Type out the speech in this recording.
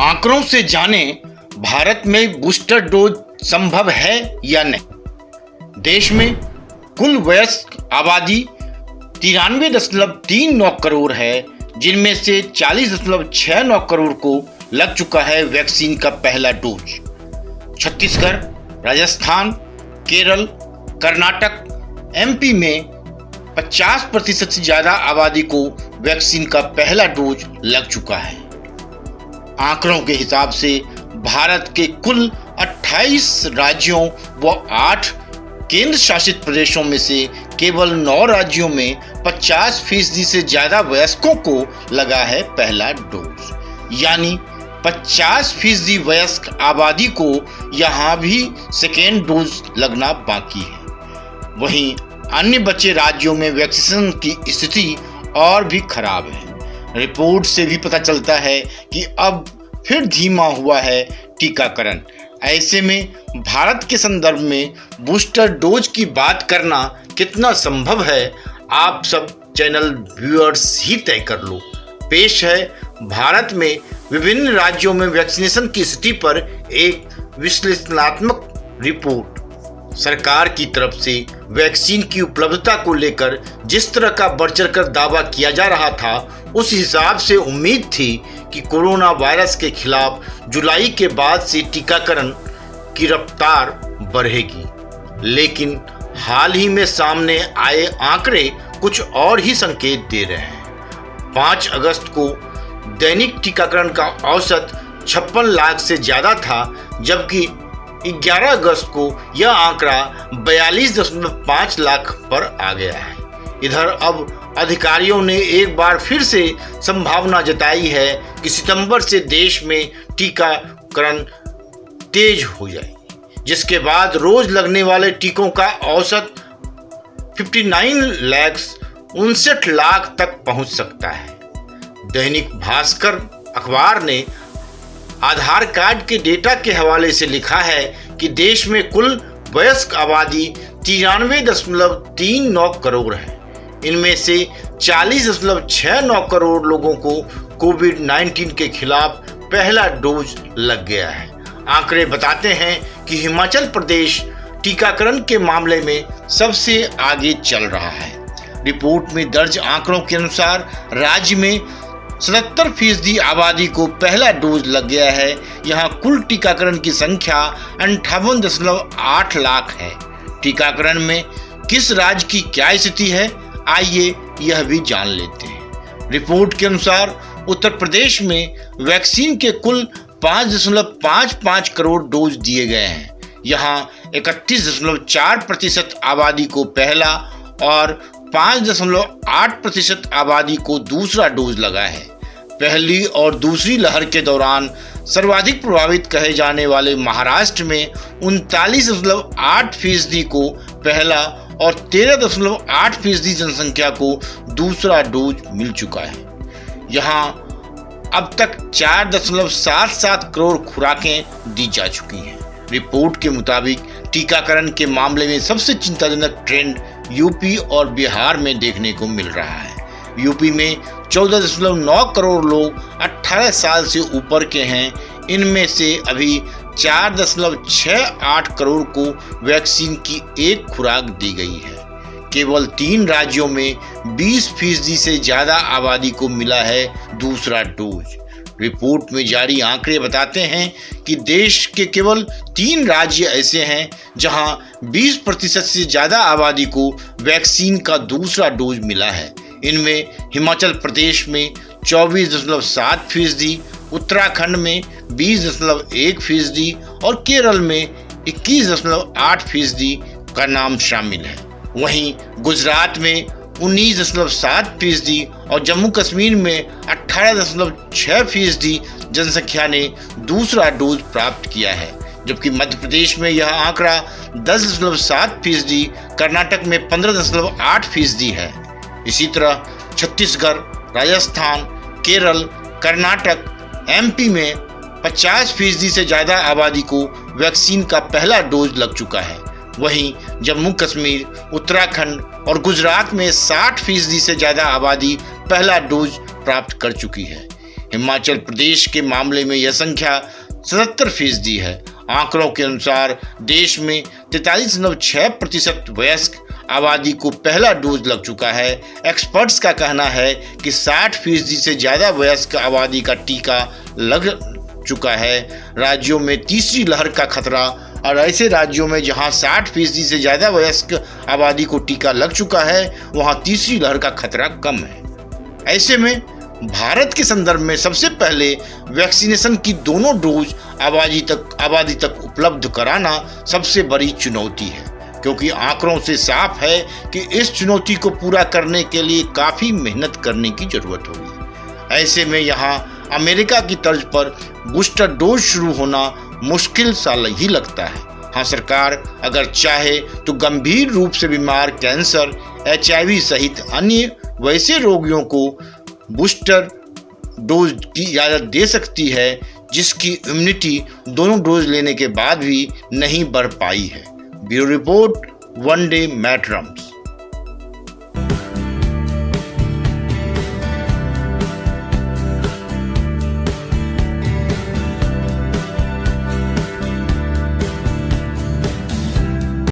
आंकड़ों से जानें भारत में बूस्टर डोज संभव है या नहीं। देश में कुल वयस्क आबादी 93.39 करोड़ है, जिनमें से 40.69 करोड़ को लग चुका है वैक्सीन का पहला डोज। छत्तीसगढ़, राजस्थान, केरल, कर्नाटक, एमपी में 50% से ज्यादा आबादी को वैक्सीन का पहला डोज लग चुका है। आंकड़ों के हिसाब से भारत के कुल 28 राज्यों व 8 केंद्र शासित प्रदेशों में से केवल 9 राज्यों में 50% से ज्यादा वयस्कों को लगा है पहला डोज, यानी 50% वयस्क आबादी को यहां भी सेकेंड डोज लगना बाकी है। वहीं अन्य बचे राज्यों में वैक्सीनेशन की स्थिति और भी खराब है। रिपोर्ट से भी पता चलता है कि अब फिर धीमा हुआ है टीकाकरण। ऐसे में भारत के संदर्भ में बूस्टर डोज की बात करना कितना संभव है, आप सब चैनल व्यूअर्स ही तय कर लो। पेश है भारत में विभिन्न राज्यों में वैक्सीनेशन की स्थिति पर एक विश्लेषणात्मक रिपोर्ट। सरकार की तरफ से वैक्सीन की उपलब्धता को लेकर जिस तरह का बढ़ चढ़कर दावा किया जा रहा था, उस हिसाब से उम्मीद थी कि कोरोना वायरस के खिलाफ जुलाई के बाद से टीकाकरण की रफ्तार बढ़ेगी, लेकिन हाल ही में सामने आए आंकड़े कुछ और ही संकेत दे रहे हैं। 5 अगस्त को दैनिक टीकाकरण का औसत 56 लाख से ज्यादा था, जबकि 11 अगस्त को यह आंकड़ा 42.5 लाख पर आ गया है। इधर अब अधिकारियों ने एक बार फिर से संभावना जताई है कि सितंबर से देश में टीकाकरण तेज हो जाए, जिसके बाद रोज लगने वाले टीकों का औसत 59 लाख तक पहुंच सकता है। दैनिक भास्कर अखबार ने आधार कार्ड के डेटा के हवाले से लिखा है कि देश में कुल वयस्क आबादी 93.39 करोड़ है। इनमें से 40.69 करोड़ लोगों को कोविड-19 के खिलाफ पहला डोज लग गया है। आंकड़े बताते हैं कि हिमाचल प्रदेश टीकाकरण के मामले में सबसे आगे चल रहा है। रिपोर्ट में दर्ज आंकड़ों के अनुसार राज्य में 77% आबादी को पहला डोज लग गया है। यहाँ कुल टीकाकरण की संख्या 58.8 लाख है। टीकाकरण में किस राज्य की क्या स्थिति है, आइए यह भी जान लेते हैं। रिपोर्ट के अनुसार उत्तर प्रदेश में वैक्सीन के कुल 5.55 करोड़ डोज दिए गए हैं। यहाँ 31.4% आबादी को पहला और 5.8% आबादी को दूसरा डोज लगा है। पहली और दूसरी लहर के दौरान सर्वाधिक प्रभावित कहे जाने वाले महाराष्ट्र में 39.8% को पहला और 13.8% जनसंख्या को दूसरा डोज मिल चुका है। यहाँ अब तक 4.77 करोड़ खुराकें दी जा चुकी हैं। रिपोर्ट के मुताबिक टीकाकरण के मामले में सबसे चिंताजनक ट्रेंड यूपी और बिहार में देखने को मिल रहा है। यूपी में 14.9 करोड़ लोग 18 साल से ऊपर के हैं। इनमें से अभी 4.68 करोड़ को वैक्सीन की एक खुराक दी गई है। केवल 3 राज्यों में 20% से ज्यादा आबादी को मिला है दूसरा डोज। रिपोर्ट में जारी आंकड़े बताते हैं कि देश के केवल 3 राज्य ऐसे हैं जहां 20% से ज्यादा आबादी को वैक्सीन का दूसरा डोज मिला है। इनमें हिमाचल प्रदेश में 24.7%, उत्तराखंड में 20.1% और केरल में 21.8% का नाम शामिल है। वहीं गुजरात में 19.7% और जम्मू कश्मीर में 18.6% जनसंख्या ने दूसरा डोज प्राप्त किया है, जबकि मध्य प्रदेश में यह आंकड़ा 10.7%, कर्नाटक में 15.8% है। इसी तरह छत्तीसगढ़, राजस्थान, केरल, कर्नाटक, एमपी में 50% से ज्यादा आबादी को वैक्सीन का पहला डोज लग चुका है। वहीं जम्मू कश्मीर, उत्तराखंड और गुजरात में 60% से ज्यादा आबादी पहला डोज प्राप्त कर चुकी है। हिमाचल प्रदेश के मामले में यह संख्या 77% है। आंकड़ों के अनुसार देश में 43.6% वयस्क आबादी को पहला डोज लग चुका है। एक्सपर्ट्स का कहना है कि 60% से ज़्यादा वयस्क आबादी का टीका लग चुका है। राज्यों में तीसरी लहर का खतरा, और ऐसे राज्यों में जहां 60% से ज़्यादा वयस्क आबादी को टीका लग चुका है वहां तीसरी लहर का खतरा कम है। ऐसे में भारत के संदर्भ में सबसे पहले वैक्सीनेशन की दोनों डोज आबादी तक उपलब्ध कराना सबसे बड़ी चुनौती है, क्योंकि आंकड़ों से साफ है कि इस चुनौती को पूरा करने के लिए काफ़ी मेहनत करने की जरूरत होगी। ऐसे में यहाँ अमेरिका की तर्ज पर बूस्टर डोज शुरू होना मुश्किल सा ही लगता है। हाँ, सरकार अगर चाहे तो गंभीर रूप से बीमार, कैंसर, HIV सहित अन्य वैसे रोगियों को बूस्टर डोज की इजाज़त दे सकती है जिसकी इम्यूनिटी दोनों डोज लेने के बाद भी नहीं बढ़ पाई है। Bureau report, one day मैटरम्स।